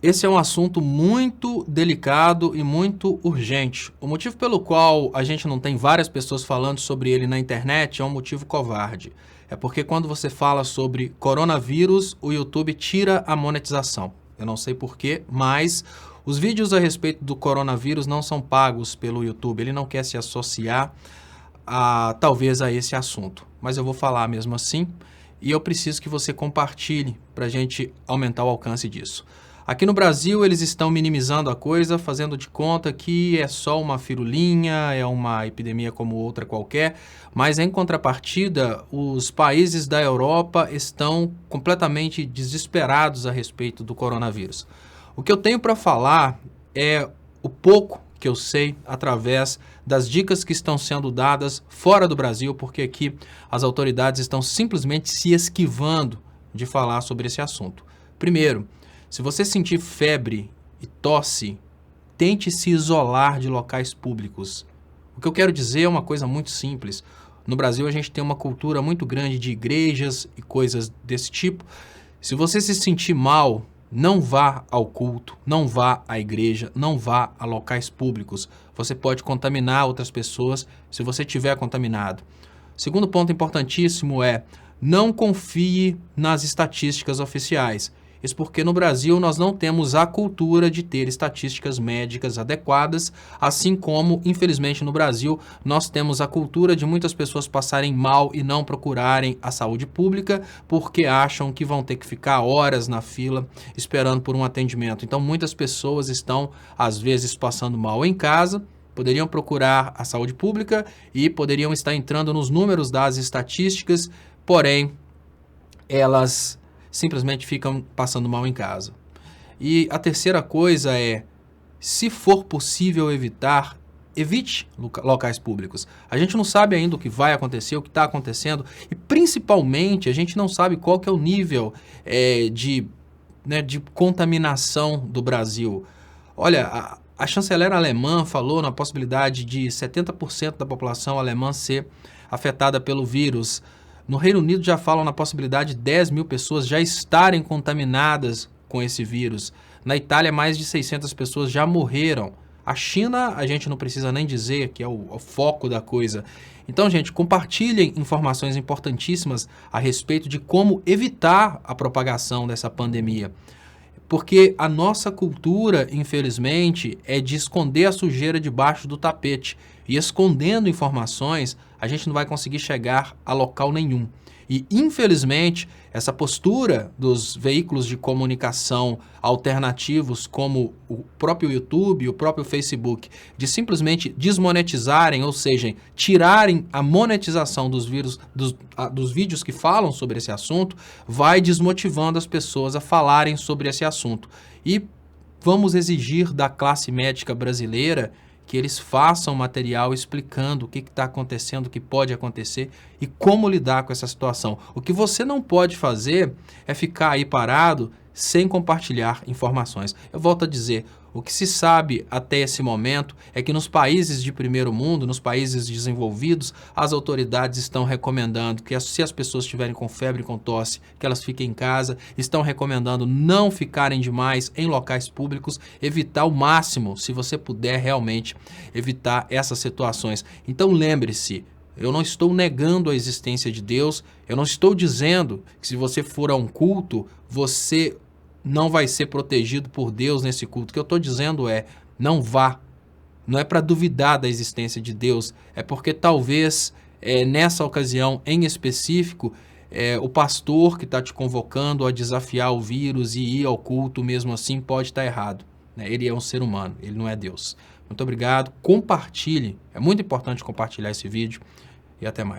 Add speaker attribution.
Speaker 1: Esse é um assunto muito delicado e muito urgente. O motivo pelo qual a gente não tem várias pessoas falando sobre ele na internet é um motivo covarde. É porque quando você fala sobre coronavírus, o YouTube tira a monetização. Eu não sei porquê, mas os vídeos a respeito do coronavírus não são pagos pelo YouTube. Ele não quer se associar talvez a esse assunto. Mas eu vou falar mesmo assim e eu preciso que você compartilhe para a gente aumentar o alcance disso. Aqui no Brasil, eles estão minimizando a coisa, fazendo de conta que é só uma firulinha, é uma epidemia como outra qualquer, mas em contrapartida, os países da Europa estão completamente desesperados a respeito do coronavírus. O que eu tenho para falar é o pouco que eu sei através das dicas que estão sendo dadas fora do Brasil, porque aqui as autoridades estão simplesmente se esquivando de falar sobre esse assunto. Primeiro, se você sentir febre e tosse, tente se isolar de locais públicos. O que eu quero dizer é uma coisa muito simples. No Brasil, a gente tem uma cultura muito grande de igrejas e coisas desse tipo. Se você se sentir mal, não vá ao culto, não vá à igreja, não vá a locais públicos. Você pode contaminar outras pessoas se você estiver contaminado. Segundo ponto importantíssimo é: não confie nas estatísticas oficiais. Isso porque no Brasil nós não temos a cultura de ter estatísticas médicas adequadas, assim como, infelizmente, no Brasil nós temos a cultura de muitas pessoas passarem mal e não procurarem a saúde pública porque acham que vão ter que ficar horas na fila esperando por um atendimento. Então muitas pessoas estão, às vezes, passando mal em casa, poderiam procurar a saúde pública e poderiam estar entrando nos números das estatísticas, porém, elas simplesmente ficam passando mal em casa. E a terceira coisa é, se for possível evitar, evite locais públicos. A gente não sabe ainda o que vai acontecer, o que está acontecendo, e principalmente a gente não sabe qual que é o nível de contaminação do Brasil. Olha, a chanceler alemã falou na possibilidade de 70% da população alemã ser afetada pelo vírus. No Reino Unido já falam na possibilidade de 10 mil pessoas já estarem contaminadas com esse vírus. Na Itália, mais de 600 pessoas já morreram. A China, a gente não precisa nem dizer que é o foco da coisa. Então, gente, compartilhem informações importantíssimas a respeito de como evitar a propagação dessa pandemia. Porque a nossa cultura, infelizmente, é de esconder a sujeira debaixo do tapete. E escondendo informações, a gente não vai conseguir chegar a local nenhum. E, infelizmente, essa postura dos veículos de comunicação alternativos, como o próprio YouTube, o próprio Facebook, de simplesmente desmonetizarem, ou seja, tirarem a monetização dos vídeos que falam sobre esse assunto, vai desmotivando as pessoas a falarem sobre esse assunto. E vamos exigir da classe médica brasileira que eles façam material explicando o que está acontecendo, o que pode acontecer e como lidar com essa situação. O que você não pode fazer é ficar aí parado sem compartilhar informações. Eu volto a dizer, o que se sabe até esse momento é que nos países de primeiro mundo, nos países desenvolvidos, as autoridades estão recomendando que se as pessoas estiverem com febre e com tosse, que elas fiquem em casa, estão recomendando não ficarem demais em locais públicos, evitar o máximo, se você puder realmente evitar essas situações. Então lembre-se, eu não estou negando a existência de Deus, eu não estou dizendo que se você for a um culto, você não vai ser protegido por Deus nesse culto. O que eu estou dizendo é, não vá. Não é para duvidar da existência de Deus, é porque talvez nessa ocasião em específico, o pastor que está te convocando a desafiar o vírus e ir ao culto mesmo assim pode estar errado. Ele é um ser humano, ele não é Deus. Muito obrigado, compartilhe, é muito importante compartilhar esse vídeo e até mais.